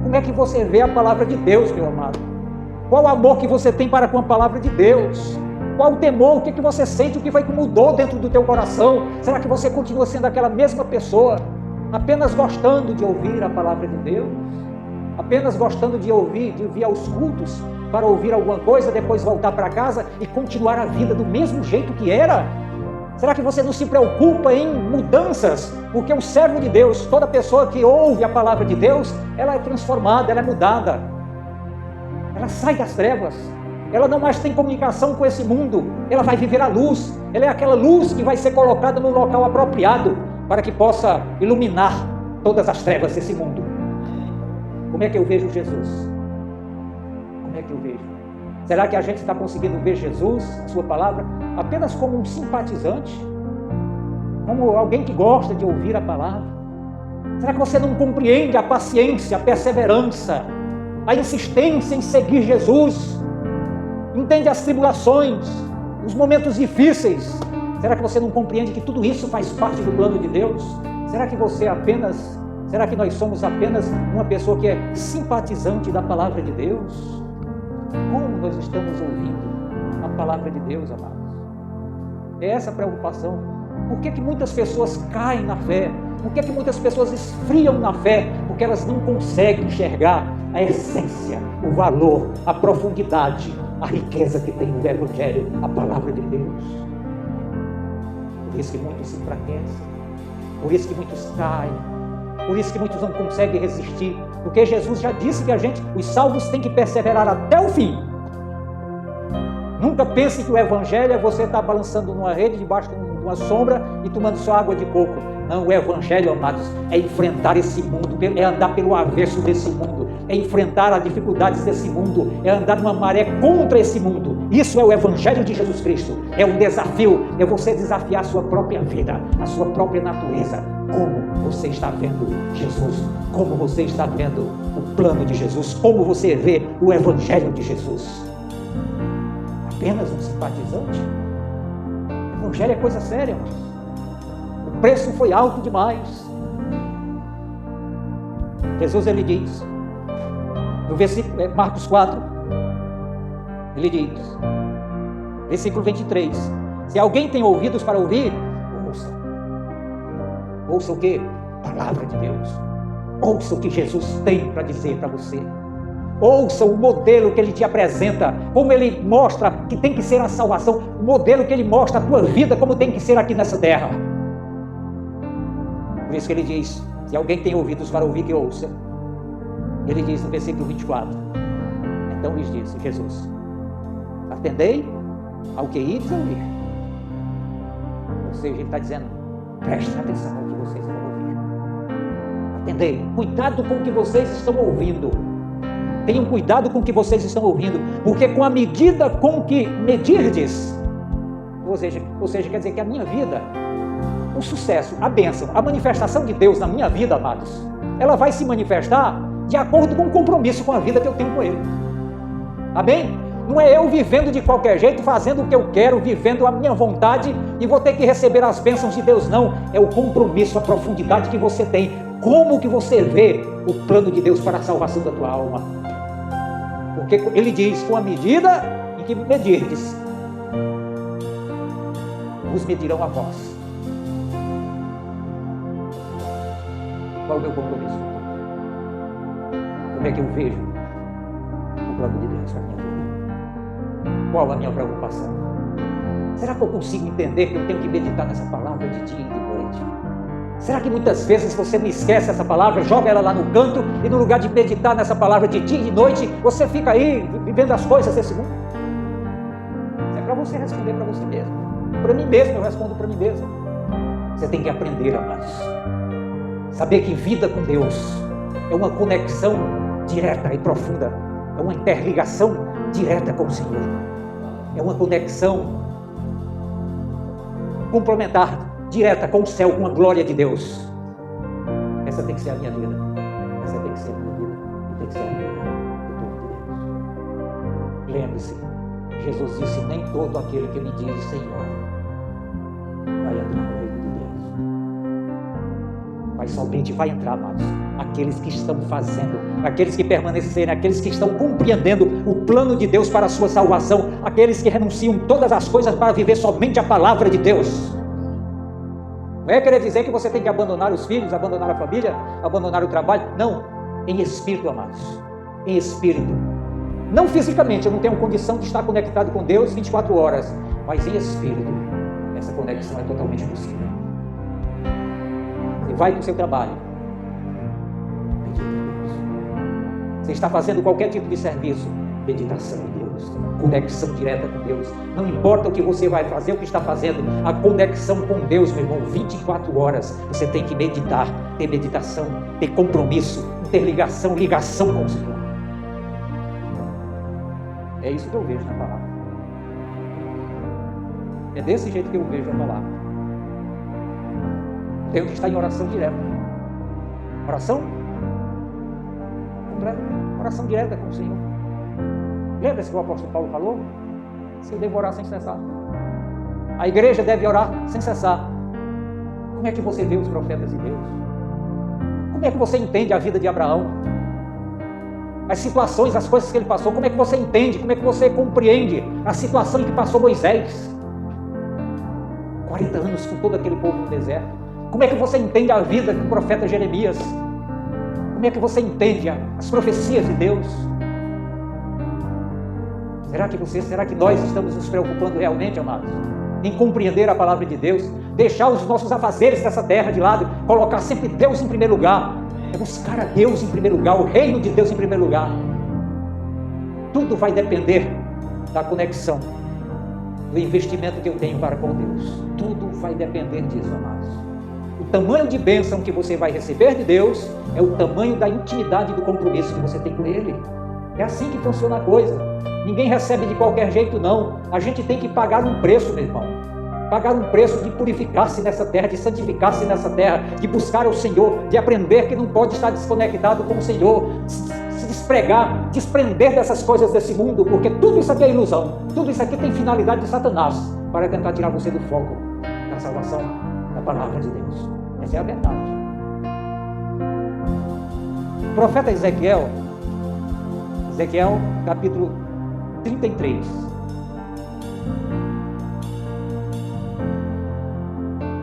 Como é que você vê a palavra de Deus, meu amado? Qual o amor que você tem para com a palavra de Deus? Qual o temor? O que você sente? O que foi que mudou dentro do teu coração? Será que você continua sendo aquela mesma pessoa, apenas gostando de ouvir a palavra de Deus? Apenas gostando de ouvir, de vir aos cultos para ouvir alguma coisa, depois voltar para casa e continuar a vida do mesmo jeito que era? Será que você não se preocupa em mudanças? Porque o servo de Deus, toda pessoa que ouve a palavra de Deus, ela é transformada, ela é mudada. Ela sai das trevas. Ela não mais tem comunicação com esse mundo. Ela vai viver a luz. Ela é aquela luz que vai ser colocada no local apropriado para que possa iluminar todas as trevas desse mundo. Como é que eu vejo Jesus? Como é que eu vejo? Será que a gente está conseguindo ver Jesus, a sua palavra, apenas como um simpatizante? Como alguém que gosta de ouvir a palavra? Será que você não compreende a paciência, a perseverança, a insistência em seguir Jesus? Entende as tribulações, os momentos difíceis? Será que você não compreende que tudo isso faz parte do plano de Deus? Será que nós somos apenas uma pessoa que é simpatizante da palavra de Deus? Como nós estamos ouvindo a palavra de Deus, amados? É essa a preocupação. Por que muitas pessoas caem na fé? Por que muitas pessoas esfriam na fé? Porque elas não conseguem enxergar a essência, o valor, a profundidade, a riqueza que tem o Evangelho, a palavra de Deus. Por isso que muitos se enfraquecem, por isso que muitos caem, por isso que muitos não conseguem resistir, porque Jesus já disse que os salvos têm que perseverar até o fim. Nunca pense que o Evangelho é você estar balançando numa rede debaixo de uma sombra e tomando só água de coco. Não, o Evangelho, amados, é enfrentar esse mundo, é andar pelo avesso desse mundo, é enfrentar as dificuldades desse mundo, é andar numa maré contra esse mundo. Isso é o Evangelho de Jesus Cristo. É um desafio, é você desafiar a sua própria vida, a sua própria natureza. Como você está vendo Jesus? Como você está vendo o plano de Jesus? Como você vê o Evangelho de Jesus? Apenas um simpatizante? O Evangelho é coisa séria, amados. O preço foi alto demais. Jesus, ele diz, no versículo, Marcos 4, ele diz, versículo 23, se alguém tem ouvidos para ouvir, ouça. Ouça o quê? Palavra de Deus. Ouça o que Jesus tem para dizer para você. Ouça o modelo que ele te apresenta, como ele mostra que tem que ser a salvação, o modelo que ele mostra a tua vida, como tem que ser aqui nessa terra. Por isso que ele diz, se alguém tem ouvidos para ouvir, que ouça. Ele diz no versículo 24, então lhes disse Jesus, atendei ao que ides ouvir. Ou seja, ele está dizendo, prestem atenção ao que vocês vão ouvir. Atendei, cuidado com o que vocês estão ouvindo. Tenham cuidado com o que vocês estão ouvindo, porque com a medida com que medirdes, ou seja, quer dizer que a minha vida, o sucesso, a bênção, a manifestação de Deus na minha vida, amados, ela vai se manifestar de acordo com o compromisso com a vida que eu tenho com Ele. Amém? Não é eu vivendo de qualquer jeito, fazendo o que eu quero, vivendo a minha vontade e vou ter que receber as bênçãos de Deus, não. É o compromisso, a profundidade que você tem. Como que você vê o plano de Deus para a salvação da tua alma? Porque Ele diz, com a medida em que medirdes, vos medirão a vós. Qual é o meu compromisso? Como é que eu vejo o plano de Deus para a minha vida? Qual a minha preocupação? Será que eu consigo entender que eu tenho que meditar nessa palavra de dia e de noite? Será que muitas vezes você não esquece essa palavra, joga ela lá no canto e no lugar de meditar nessa palavra de dia e de noite, você fica aí vivendo as coisas desse mundo? É para você responder para você mesmo. Para mim mesmo, eu respondo para mim mesmo. Você tem que aprender, amados. Saber que vida com Deus é uma conexão direta e profunda, é uma interligação direta com o Senhor, é uma conexão complementar, direta com o céu, com a glória de Deus. Essa tem que ser a minha vida, essa tem que ser a minha vida, e tem que ser a vida do povo de Deus. Lembre-se, Jesus disse, nem todo aquele que me diz Senhor vai entrar no reino de Deus. Vai mas somente vai entrar, amados, aqueles que estão fazendo, aqueles que permanecerem, aqueles que estão compreendendo o plano de Deus para a sua salvação, aqueles que renunciam todas as coisas para viver somente a palavra de Deus. Não é querer dizer que você tem que abandonar os filhos, abandonar a família, abandonar o trabalho. Não, em espírito, amados, em espírito. Não fisicamente, eu não tenho condição de estar conectado com Deus 24 horas, mas em espírito, essa conexão é totalmente possível. Você vai para o seu trabalho, medita em Deus. Você está fazendo qualquer tipo de serviço, meditação em Deus, conexão direta com Deus. Não importa o que você vai fazer, o que está fazendo, a conexão com Deus, meu irmão, 24 horas, você tem que meditar, ter meditação, ter compromisso, ter ligação com o Senhor. É isso que eu vejo na palavra. É desse jeito que eu vejo a palavra. Tenho que estar em oração direta. Oração completa. Oração direta com o Senhor. Lembra-se que o apóstolo Paulo falou? Se eu devo orar sem cessar. A igreja deve orar sem cessar. Como é que você vê os profetas de Deus? Como é que você entende a vida de Abraão? As situações, as coisas que ele passou, como é que você entende, como é que você compreende a situação em que passou Moisés? 40 anos com todo aquele povo no deserto. Como é que você entende a vida do profeta Jeremias? Como é que você entende as profecias de Deus? Será que nós estamos nos preocupando realmente, amados, em compreender a palavra de Deus, deixar os nossos afazeres dessa terra de lado, colocar sempre Deus em primeiro lugar? É buscar a Deus em primeiro lugar, o reino de Deus em primeiro lugar. Tudo vai depender da conexão, do investimento que eu tenho para com Deus. Tudo vai depender disso, amados. O tamanho de bênção que você vai receber de Deus é o tamanho da intimidade e do compromisso que você tem com Ele. É assim que funciona a coisa. Ninguém recebe de qualquer jeito, não. A gente tem que pagar um preço, meu irmão. Pagar um preço de purificar-se nessa terra, de santificar-se nessa terra, de buscar o Senhor, de aprender que não pode estar desconectado com o Senhor, se desprender dessas coisas desse mundo, porque tudo isso aqui é ilusão, tudo isso aqui tem finalidade de Satanás, para tentar tirar você do foco da salvação da palavra de Deus. Essa é a verdade. O profeta Ezequiel, capítulo 33.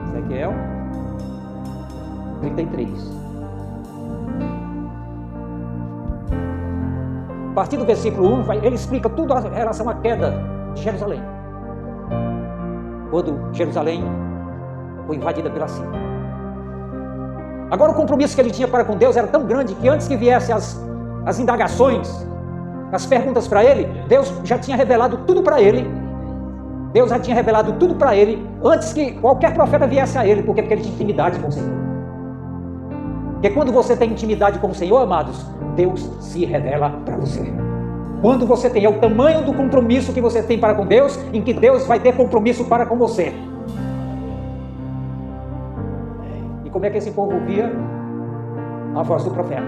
Ezequiel 33. A partir do versículo 1, ele explica tudo em relação à queda de Jerusalém. Quando Jerusalém foi invadida pela Síria. Agora o compromisso que ele tinha para com Deus era tão grande que antes que viessem as indagações, as perguntas para ele, Deus já tinha revelado tudo para ele. Deus já tinha revelado tudo para ele antes que qualquer profeta viesse a ele, porque ele tinha intimidade com o Senhor. Porque quando você tem intimidade com o Senhor, amados, Deus se revela para você. Quando você tem, é o tamanho do compromisso que você tem para com Deus, em que Deus vai ter compromisso para com você. E como é que esse povo via a voz do profeta?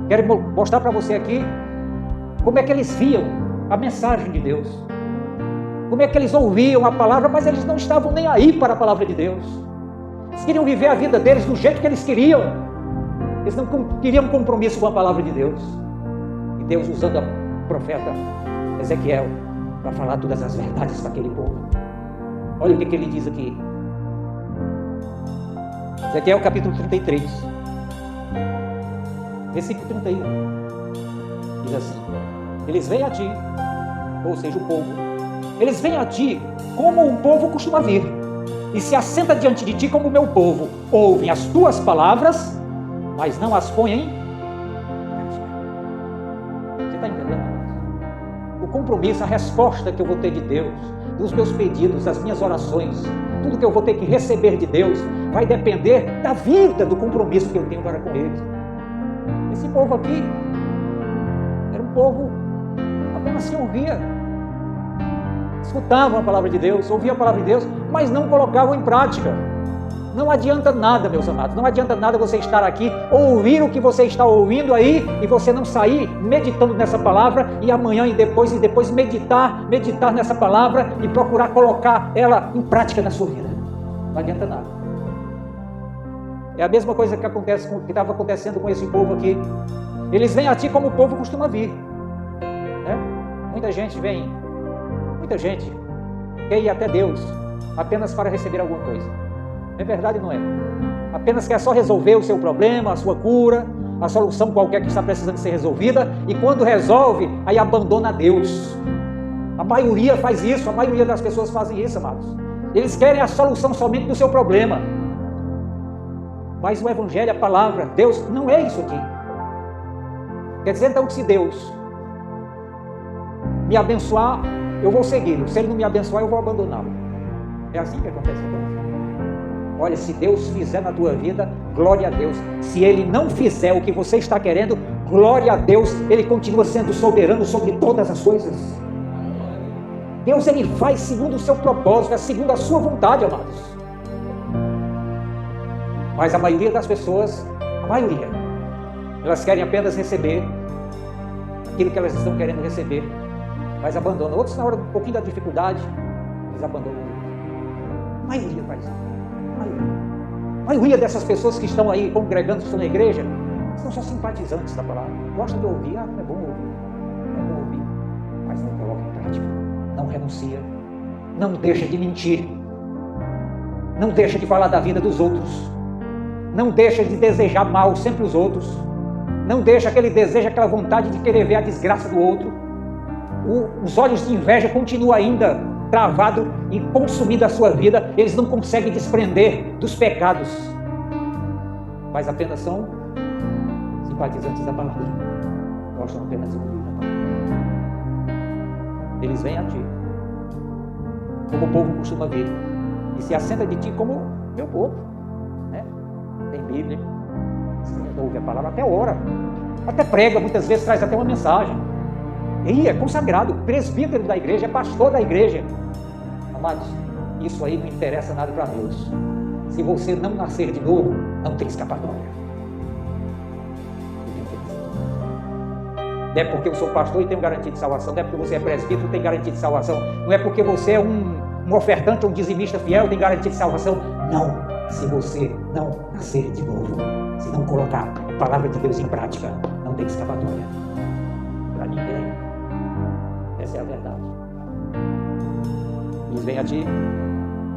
Quero mostrar para você aqui como é que eles viam a mensagem de Deus. Como é que eles ouviam a palavra, mas eles não estavam nem aí para a palavra de Deus. Eles queriam viver a vida deles do jeito que eles queriam. Eles não queriam compromisso com a palavra de Deus. E Deus usando o profeta Ezequiel para falar todas as verdades para aquele povo. Olha o que ele diz aqui. Ezequiel capítulo 33. Versículo 31. Diz assim: eles vêm a ti, ou seja, o povo, eles vêm a ti como um povo costuma vir, e se assenta diante de ti como o meu povo, ouvem as tuas palavras, mas não as põem em prática. Você está entendendo? O compromisso, a resposta que eu vou ter de Deus, dos meus pedidos, das minhas orações, tudo que eu vou ter que receber de Deus, vai depender da vida, do compromisso que eu tenho para com Ele. Esse povo aqui era um povo apenas se ouvia, escutavam a palavra de Deus, ouviam a palavra de Deus, mas não colocavam em prática. Não adianta nada, meus amados, não adianta nada você estar aqui, ouvir o que você está ouvindo aí, e você não sair meditando nessa palavra, e amanhã e depois meditar nessa palavra, e procurar colocar ela em prática na sua vida. Não adianta nada. É a mesma coisa que estava acontecendo com esse povo aqui. Eles vêm a ti como o povo costuma vir, né? Muita gente quer ir até Deus apenas para receber alguma coisa. É verdade ou não é? Apenas quer só resolver o seu problema, a sua cura, a solução qualquer que está precisando ser resolvida, e quando resolve, aí abandona Deus. A maioria faz isso, a maioria das pessoas fazem isso, amados. Eles querem a solução somente do seu problema. Mas o Evangelho, a palavra, Deus, não é isso aqui. Quer dizer então que se Deus me abençoar, eu vou segui-lo. Se Ele não me abençoar, eu vou abandoná-lo. É assim que acontece conosco. Olha, se Deus fizer na tua vida, glória a Deus. Se Ele não fizer o que você está querendo, glória a Deus. Ele continua sendo soberano sobre todas as coisas. Deus, Ele faz segundo o seu propósito, é segundo a sua vontade, amados. Mas a maioria das pessoas, elas querem apenas receber aquilo que elas estão querendo receber, mas abandonam. Outros, na hora um pouquinho da dificuldade, eles abandonam. A maioria faz isso. A maioria dessas pessoas que estão aí congregando, que estão na igreja, são só simpatizantes da palavra. Gostam de ouvir, é bom ouvir, mas não coloca em prática, não renuncia, não deixa de mentir, não deixa de falar da vida dos outros, não deixa de desejar mal sempre os outros, não deixa aquele desejo, aquela vontade de querer ver a desgraça do outro. Os olhos de inveja continuam ainda travado e consumindo a sua vida. Eles não conseguem desprender dos pecados, mas apenas são simpatizantes da palavra, gostam apenas de ouvir a palavra. Eles vêm a ti como o povo costuma vir e se assenta de ti como meu povo, né? Tem Bíblia, ouve a palavra, até ora, até prega, muitas vezes traz até uma mensagem. E é consagrado, presbítero da igreja, é pastor da igreja. Amados, isso aí não interessa nada para Deus. Se você não nascer de novo, não tem escapatória. Não é porque eu sou pastor e tenho garantia de salvação, não é porque você é presbítero e tem garantia de salvação, não é porque você é um ofertante ou um dizimista fiel e tem garantia de salvação. Não, se você não nascer de novo, se não colocar a palavra de Deus em prática, não tem escapatória para ninguém. Essa é a verdade. Eles vêm a ti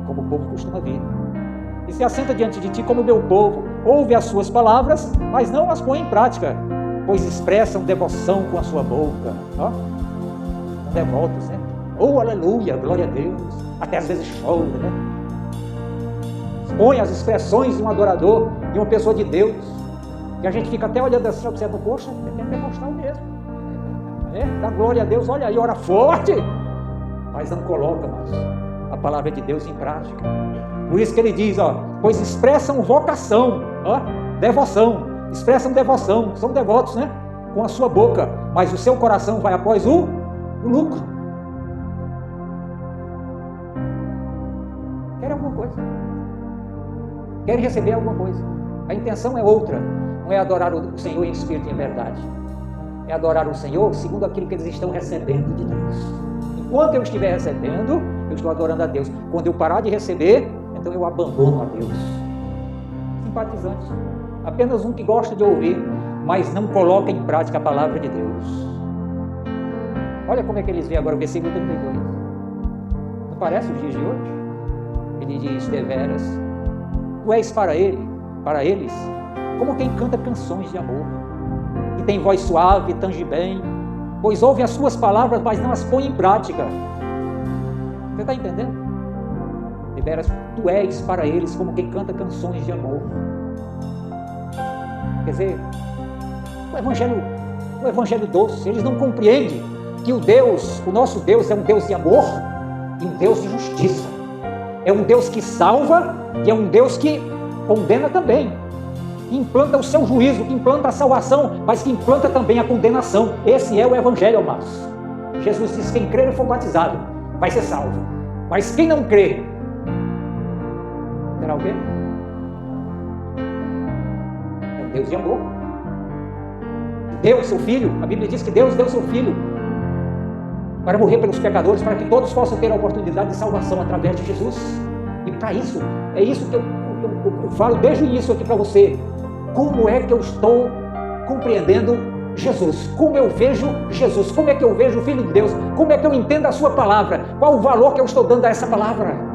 como o povo costuma vir e se assenta diante de ti como o meu povo, ouve as suas palavras, mas não as põe em prática, pois expressam devoção com a sua boca. Ó, são devotos, né? Oh, aleluia, glória a Deus. Até às vezes chora, né? Põe as expressões de um adorador, de uma pessoa de Deus, e a gente fica até olhando assim, observando, poxa, é pentecostal mesmo, dá glória a Deus, olha aí, ora forte, mas não coloca mais a palavra de Deus em prática. Por isso que ele diz, ó, pois expressam vocação, ó, devoção, expressam devoção, são devotos, né, com a sua boca, mas o seu coração vai após o lucro. Querem alguma coisa, querem receber alguma coisa, a intenção é outra, não é adorar o Senhor em espírito e em verdade, é adorar o Senhor segundo aquilo que eles estão recebendo de Deus. Enquanto eu estiver recebendo, eu estou adorando a Deus. Quando eu parar de receber, então eu abandono a Deus. Simpatizante, apenas um que gosta de ouvir, mas não coloca em prática a palavra de Deus. Olha como é que eles veem agora o versículo 32. Não parece os dias de hoje? Ele diz, deveras, tu és para eles, como quem canta canções de amor, e tem voz suave, tange bem, pois ouve as suas palavras, mas não as põe em prática. Você está entendendo? Deveras, tu és para eles como quem canta canções de amor. Quer dizer, o evangelho doce, eles não compreendem que o nosso Deus é um Deus de amor e um Deus de justiça. É um Deus que salva e é um Deus que condena também. Que implanta o seu juízo, que implanta a salvação, mas que implanta também a condenação. Esse é o evangelho, amados. Jesus disse, quem crer e for batizado vai ser salvo, mas quem não crer será o quê? É um Deus de amor. Deu seu filho, a Bíblia diz que Deus deu seu filho para morrer pelos pecadores, para que todos possam ter a oportunidade de salvação através de Jesus. E para isso, é isso que o eu falo desde o início aqui para você, como é que eu estou compreendendo Jesus? Como eu vejo Jesus? Como é que eu vejo o Filho de Deus? Como é que eu entendo a sua palavra? Qual o valor que eu estou dando a essa palavra?